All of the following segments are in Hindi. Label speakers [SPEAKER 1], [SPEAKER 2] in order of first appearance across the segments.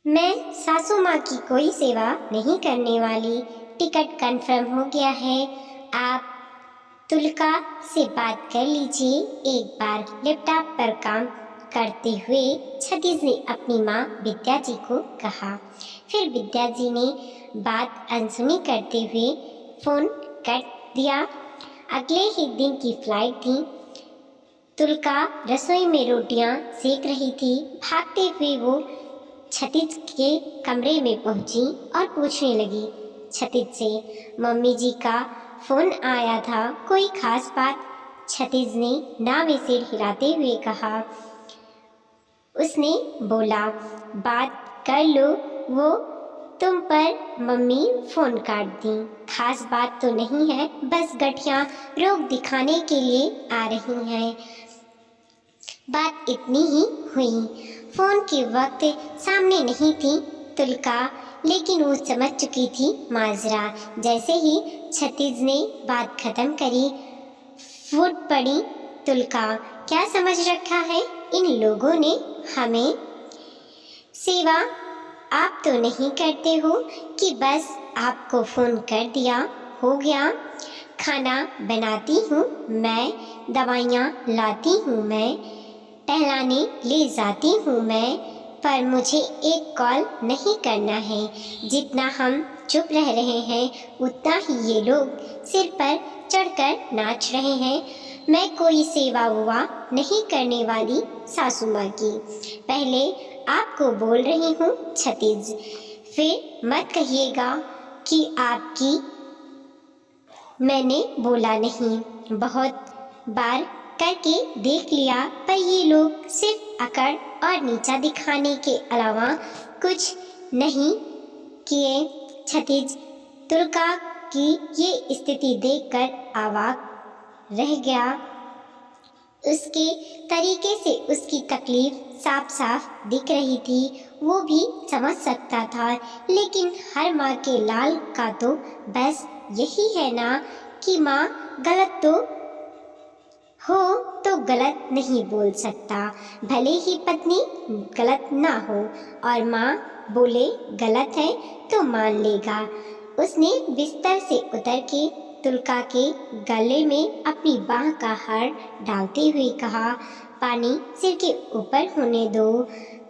[SPEAKER 1] मैं सासू माँ की कोई सेवा नहीं करने वाली। टिकट कंफर्म हो गया है। आप तुलका से बात कर लीजिए। एक बार लैपटॉप पर काम करते हुए क्षितिज ने अपनी माँ विद्या जी को कहा। फिर विद्या जी ने बात अनसुनी करते हुए फोन काट दिया। अगले ही दिन की फ्लाइट थी। तुलका रसोई में रोटियां सेक रही थी। भागते हुए वो क्षितिज के कमरे में पहुंची और पूछने लगी क्षितिज से, मम्मी जी का फोन आया था, कोई खास बात? क्षितिज ने ना में सिर हिलाते हुए कहा। उसने बोला, बात कर लो, वो तुम पर मम्मी फोन काट दी। खास बात तो नहीं है, बस गठिया रोग दिखाने के लिए आ रही हैं। बात इतनी ही हुई। फोन के वक्त सामने नहीं थी तुलका, लेकिन वो समझ चुकी थी माजरा। जैसे ही क्षितिज ने बात खत्म करी, फूट पड़ी तुलका। क्या समझ रखा है इन लोगों ने हमें? सेवा आप तो नहीं करते हो कि बस आपको फोन कर दिया हो गया। खाना बनाती हूँ मैं, दवाइयाँ लाती हूँ मैं, टहलाने ले जाती हूँ मैं, पर मुझे एक कॉल नहीं करना है। जितना हम चुप रह रहे हैं उतना ही ये लोग सिर पर चढ़कर नाच रहे हैं। मैं कोई सेवा वुवा नहीं करने वाली सासू माँ की। पहले आपको बोल रही हूँ क्षितिज, फिर मत कहिएगा कि आपकी मैंने बोला नहीं। बहुत बार करके देख लिया, पर ये लोग सिर्फ अकड़ और नीचा दिखाने के अलावा कुछ नहीं किए। क्षितिज तुलका की ये स्थिति देखकर अवाक रह गया। उसके तरीके से उसकी तकलीफ साफ साफ दिख रही थी। वो भी समझ सकता था, लेकिन हर माँ के लाल का तो बस यही है ना कि माँ गलत हो तो गलत नहीं बोल सकता, भले ही पत्नी गलत ना हो और माँ बोले गलत है तो मान लेगा। उसने बिस्तर से उतर के तुलका के गले में अपनी बाह का हार डालते हुए कहा, पानी सिर के ऊपर होने दो,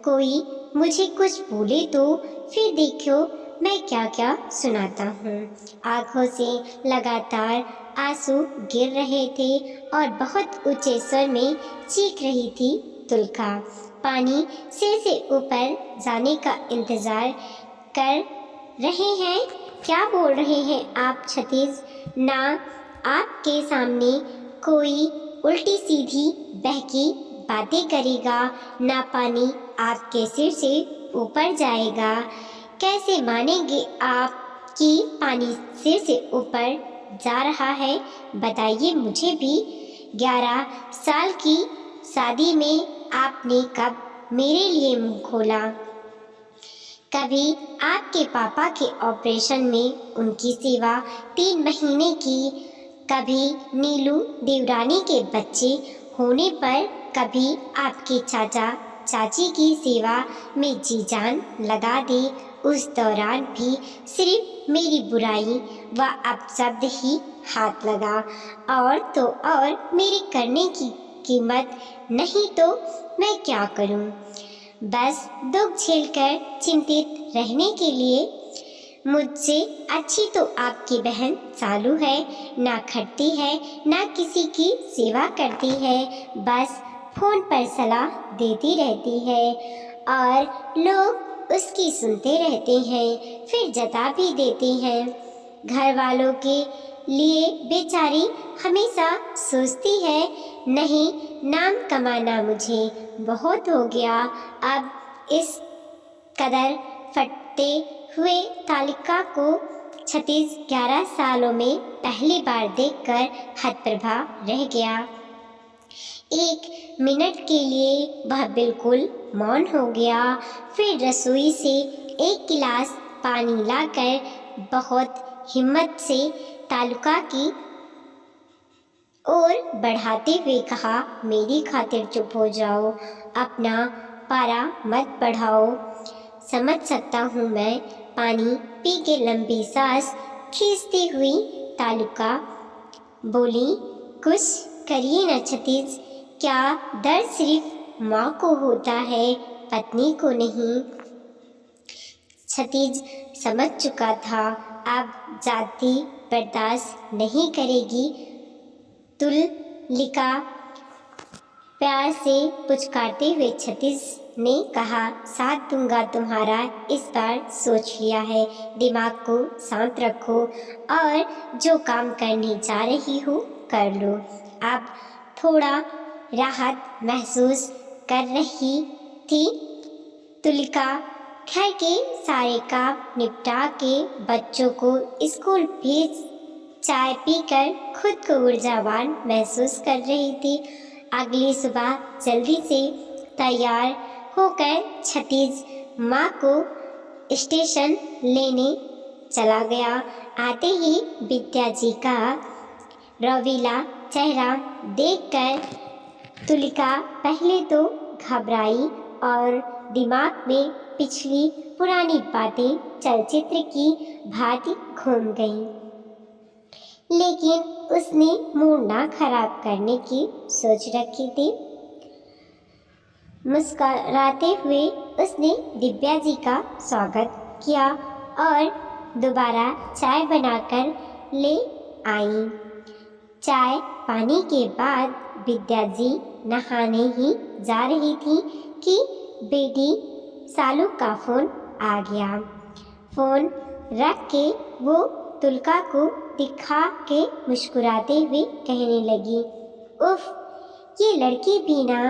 [SPEAKER 1] कोई मुझे कुछ बोले तो फिर देखो मैं क्या क्या सुनाता हूँ। आंखों से लगातार आंसू गिर रहे थे और बहुत ऊंचे स्वर में चीख रही थी तुलका। पानी सिर से ऊपर जाने का इंतजार कर रहे हैं। क्या बोल रहे हैं आप क्षितिज? ना आपके सामने कोई उल्टी सीधी बहकी बातें करेगा, ना पानी आपके सिर से ऊपर जाएगा। कैसे मानेंगे आप कि पानी सिर से ऊपर जा रहा है? बताइए मुझे भी। 11 साल की शादी में आपने कब मेरे लिए मुंह खोला? कभी आपके पापा के ऑपरेशन में उनकी सेवा 3 महीने की, कभी नीलू देवरानी के बच्चे होने पर, कभी आपके चाचा चाची की सेवा में जी जान लगा दे। उस दौरान भी सिर्फ मेरी बुराई व अपशब्द ही हाथ लगा, और तो और मेरे करने की कीमत नहीं तो मैं क्या करूं? बस दुख झेलकर चिंतित रहने के लिए। मुझसे अच्छी तो आपकी बहन सालू है, ना खटती है ना किसी की सेवा करती है, बस फोन पर सलाह देती रहती है और लोग उसकी सुनते रहते हैं, फिर जता भी देते हैं। घर वालों के लिए बेचारी हमेशा सोचती है, नहीं नाम कमाना मुझे बहुत हो गया। अब इस कदर फटते हुए तालिका को क्षितिज 11 सालों में पहली बार देखकर हतप्रभा रह गया। 1 मिनट के लिए वह बिल्कुल मौन हो गया, फिर रसोई से 1 गिलास पानी लाकर बहुत हिम्मत से तालिका की ओर बढ़ाते हुए कहा, मेरी खातिर चुप हो जाओ, अपना पारा मत बढ़ाओ। समझ सकता हूँ मैं, पानी पी के लंबी सांस खींचती हुई तालुका बोली। कुछ करिए न क्षितिज, क्या दर्द सिर्फ माँ को होता है, पत्नी को नहीं। क्षितिज समझ चुका था अब जाति बर्दाश्त नहीं करेगी। तुलिका प्यार से पुचकारते हुए क्षितिज ने कहा, साथ दूंगा तुम्हारा, इस बार सोच लिया है। दिमाग को शांत रखो और जो काम करने जा रही हो कर लो। अब थोड़ा राहत महसूस कर रही थी तुलिका। घर के सारे काम निपटा के बच्चों को स्कूल भेज चाय पीकर खुद को ऊर्जावान महसूस कर रही थी। अगली सुबह जल्दी से तैयार होकर क्षितिज माँ को स्टेशन लेने चला गया। आते ही विद्या जी का रवीला चेहरा देखकर तुलिका पहले तो घबराई और दिमाग में पिछली पुरानी बातें चलचित्र की भांति घूम गईं। लेकिन उसने मूड ना खराब करने की सोच रखी थी। मुस्कुराते हुए उसने दिव्या जी का स्वागत किया और दोबारा चाय बनाकर ले आई। चाय पानी के बाद विद्या जी नहाने ही जा रही थी कि बेटी सालू का फोन आ गया। फोन रख के वो तुलिका को दिखा के मुस्कुराते हुए कहने लगी, उफ, ये लड़की भी ना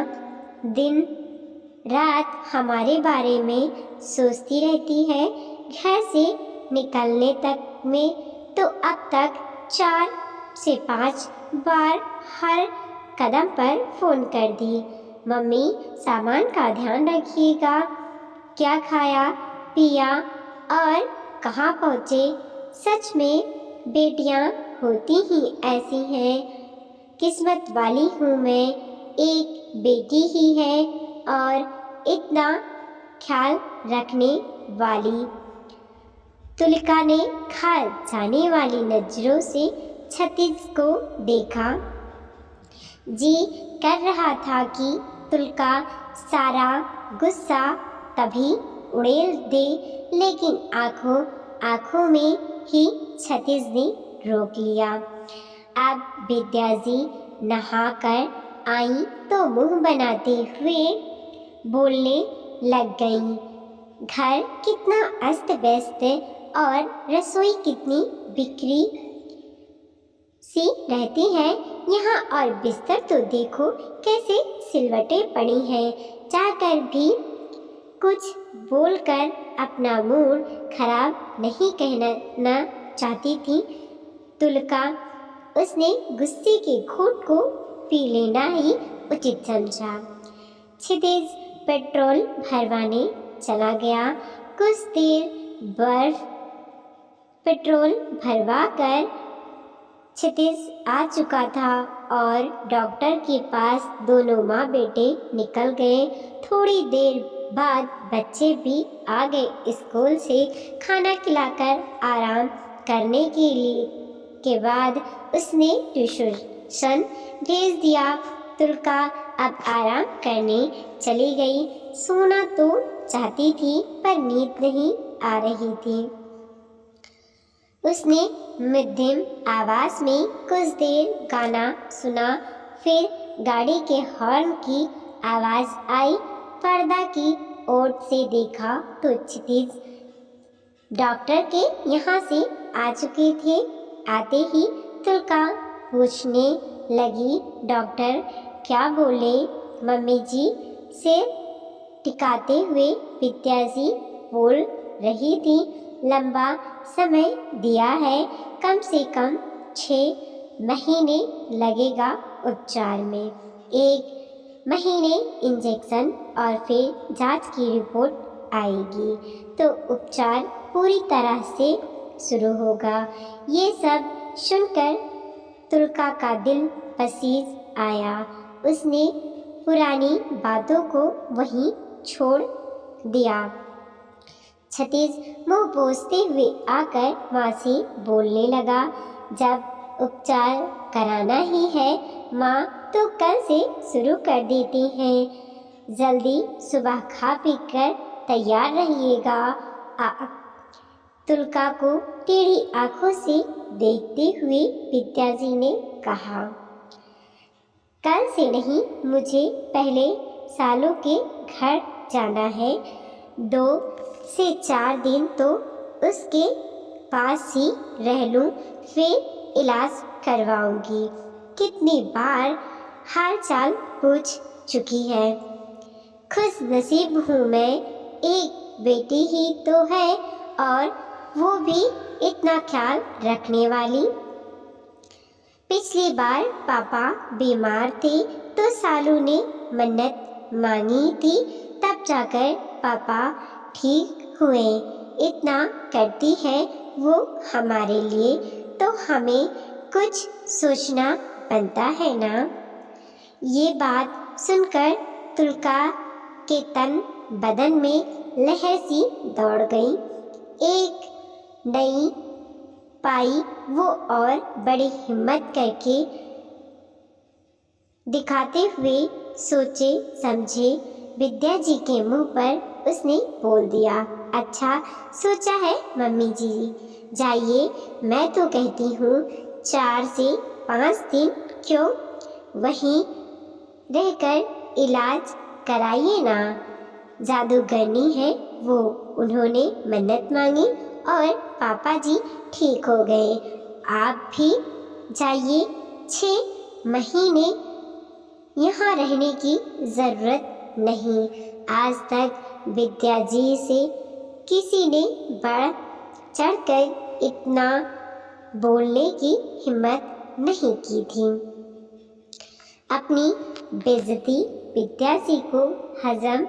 [SPEAKER 1] दिन रात हमारे बारे में सोचती रहती है। घर से निकलने तक में तो अब तक 4 से 5 बार हर कदम पर फ़ोन कर दी। मम्मी सामान का ध्यान रखिएगा, क्या खाया पिया और कहाँ पहुँचे। सच में बेटियां होती ही ऐसी हैं। किस्मत वाली हूँ मैं, एक बेटी ही है और इतना ख्याल रखने वाली। तुलिका ने खाल जाने वाली नजरों से क्षितिज को देखा। जी कर रहा था कि तुलिका सारा गुस्सा तभी उड़ेल दे, लेकिन आंखों में ही क्षितिज ने रोक लिया। अब विद्या जी नहाकर आई तो मुंह बनाते हुए बोलने लग गई, घर कितना अस्त व्यस्त और रसोई कितनी बिखरी सी रहती है यहाँ, और बिस्तर तो देखो कैसे सिलवटें पड़ी हैं। जाकर भी कुछ बोलकर अपना मूड खराब नहीं कहना चाहती थी तुलिका। उसने गुस्से के घूंट को पी लेना ही उचित समझा। क्षितिज पेट्रोल भरवाने चला गया। कुछ देर बर्फ पेट्रोल भरवा कर क्षितिज आ चुका था और डॉक्टर के पास दोनों माँ बेटे निकल गए। थोड़ी देर बाद बच्चे भी आ गए स्कूल से। खाना खिलाकर आराम करने के बाद उसने ट्यूशन भेज दिया। तुलिका अब आराम करने चली गई। सोना तो चाहती थी पर नींद नहीं आ रही थी। उसने मध्यम आवाज में कुछ देर गाना सुना, फिर गाड़ी के हॉर्न की आवाज आई। पर्दा की ओर से देखा तो क्षितिज डॉक्टर के यहाँ से आ चुके थे। आते ही तुलिका पूछने लगी, डॉक्टर क्या बोले। मम्मी जी से टिकाते हुए विद्या जी बोल रही थी, लंबा समय दिया है, कम से कम 6 महीने लगेगा उपचार में। 1 महीने इंजेक्शन और फिर जांच की रिपोर्ट आएगी तो उपचार पूरी तरह से शुरू होगा। ये सब सुनकर तुलिका का दिल पसीज आया। उसने पुरानी बातों को वहीं छोड़ दिया। क्षितिज मुंह पोंछते हुए आकर माँ से बोलने लगा, जब उपचार कराना ही है माँ तो कल से शुरू कर देते हैं। जल्दी सुबह खा पी कर तैयार रहिएगा। तुलका को टेढ़ी आंखों से देखते हुए विद्याजी ने कहा, कल से नहीं, मुझे पहले सालों के घर जाना है। 2 से 4 दिन तो उसके पास ही रह लूं, फिर इलाज करवाऊंगी। कितनी बार हाल चाल पूछ चुकी है। खुश नसीब हूँ मैं, एक बेटी ही तो है और वो भी इतना ख्याल रखने वाली। पिछली बार पापा बीमार थे तो सालू ने मन्नत मांगी थी, तब जाकर पापा ठीक हुए। इतना करती है वो हमारे लिए, तो हमें कुछ सोचना बनता है ना। ये बात सुनकर तुलका के तन बदन में लहर सी दौड़ गई। एक नई पाई वो और बड़ी हिम्मत करके दिखाते हुए सोचे समझे विद्याजी के मुंह पर उसने बोल दिया, अच्छा सोचा है मम्मी जी, जाइए, मैं तो कहती हूँ 4 से 5 दिन क्यों वहीं रहकर इलाज कराइए ना। जादूगरनी है वो, उन्होंने मन्नत मांगी और पापा जी ठीक हो गए। आप भी जाइए, 6 महीने यहाँ रहने की ज़रूरत नहीं। आज तक विद्याजी से किसी ने बढ़ चढ़कर इतना बोलने की हिम्मत नहीं की थी। अपनी बेइज्जती विद्याजी को हजम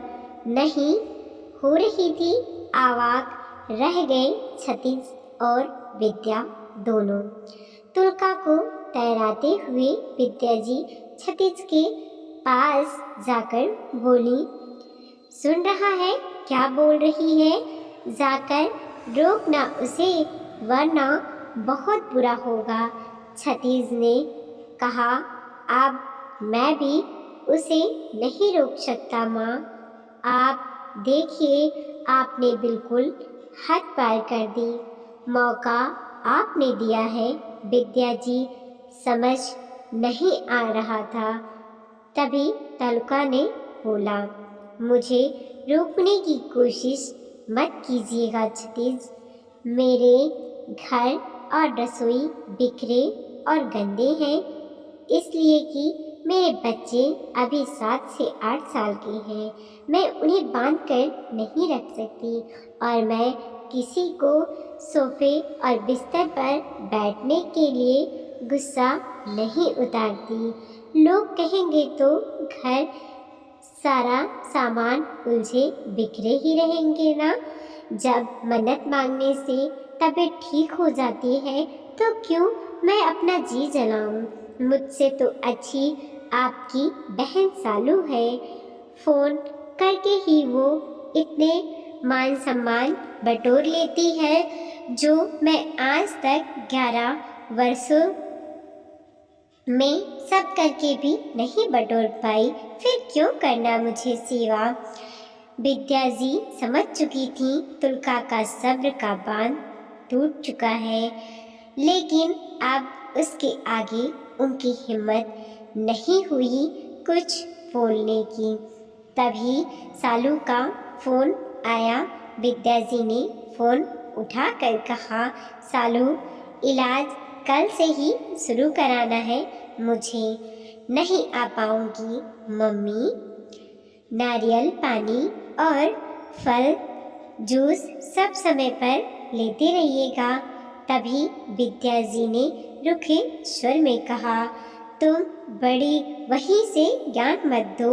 [SPEAKER 1] नहीं हो रही थी। अवाक रह गए क्षितिज और विद्या दोनों। तुलका को तैराते हुए विद्याजी क्षितिज के पास जाकर बोली, सुन रहा है क्या बोल रही है, जाकर रोकना उसे वरना बहुत बुरा होगा। क्षितिज ने कहा, अब मैं भी उसे नहीं रोक सकता माँ। आप देखिए, आपने बिल्कुल हद पार कर दी। मौका आपने दिया है। विद्याजी समझ नहीं आ रहा था। तभी तुलका ने बोला, मुझे रोकने की कोशिश मत कीजिएगा क्षितिज। मेरे घर और रसोई बिखरे और गंदे हैं, इसलिए कि मेरे बच्चे अभी 7 से 8 साल के हैं। मैं उन्हें बांध कर नहीं रख सकती और मैं किसी को सोफे और बिस्तर पर बैठने के लिए गुस्सा नहीं उतारती। लोग कहेंगे तो घर सारा सामान उलझे बिखरे ही रहेंगे ना। जब मन्नत मांगने से तबीयत ठीक हो जाती है तो क्यों मैं अपना जी जलाऊं। मुझसे तो अच्छी आपकी बहन सालू है। फ़ोन करके ही वो इतने मान सम्मान बटोर लेती है जो मैं आज तक 11 वर्षों में सब करके भी नहीं बटोर पाई। फिर क्यों करना मुझे सेवा। विद्याजी समझ चुकी थी तुलका का सब्र का बांध टूट चुका है, लेकिन अब उसके आगे उनकी हिम्मत नहीं हुई कुछ बोलने की। तभी सालू का फ़ोन आया। विद्याजी ने फ़ोन उठाकर कहा, सालू, इलाज कल से ही शुरू कराना है मुझे। नहीं आ पाऊंगी मम्मी। नारियल पानी और फल जूस सब समय पर लेते रहिएगा। तभी विद्याजी ने रुखे स्वर में कहा, तुम बड़ी वहीं से ज्ञान मत दो।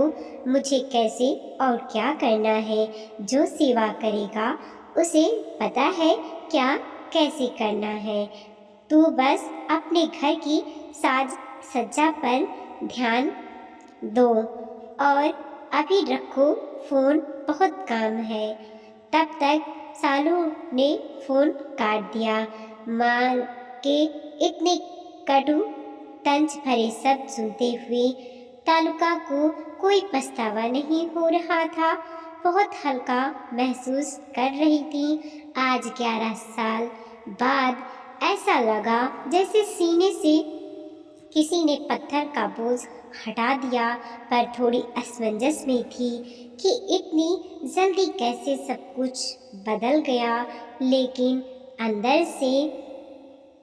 [SPEAKER 1] मुझे कैसे और क्या करना है। जो सेवा करेगा उसे पता है क्या कैसे करना है। तू बस अपने घर की साज सज्जा पर ध्यान दो और अभी रखो फ़ोन, बहुत काम है। तब तक सालू ने फोन काट दिया। माँ के इतने कटु तंज भरे शब्द सुनते हुए तालुका को कोई पछतावा नहीं हो रहा था। बहुत हल्का महसूस कर रही थी। आज 11 साल बाद ऐसा लगा जैसे सीने से किसी ने पत्थर का बोझ हटा दिया, पर थोड़ी असमंजस में थी कि इतनी जल्दी कैसे सब कुछ बदल गया, लेकिन अंदर से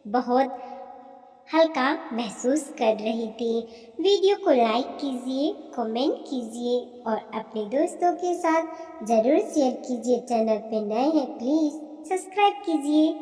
[SPEAKER 1] बहुत हल्का महसूस कर रही थी। वीडियो को लाइक कीजिए, कमेंट कीजिए और अपने दोस्तों के साथ ज़रूर शेयर कीजिए। चैनल पे नए हैं प्लीज़ सब्सक्राइब कीजिए।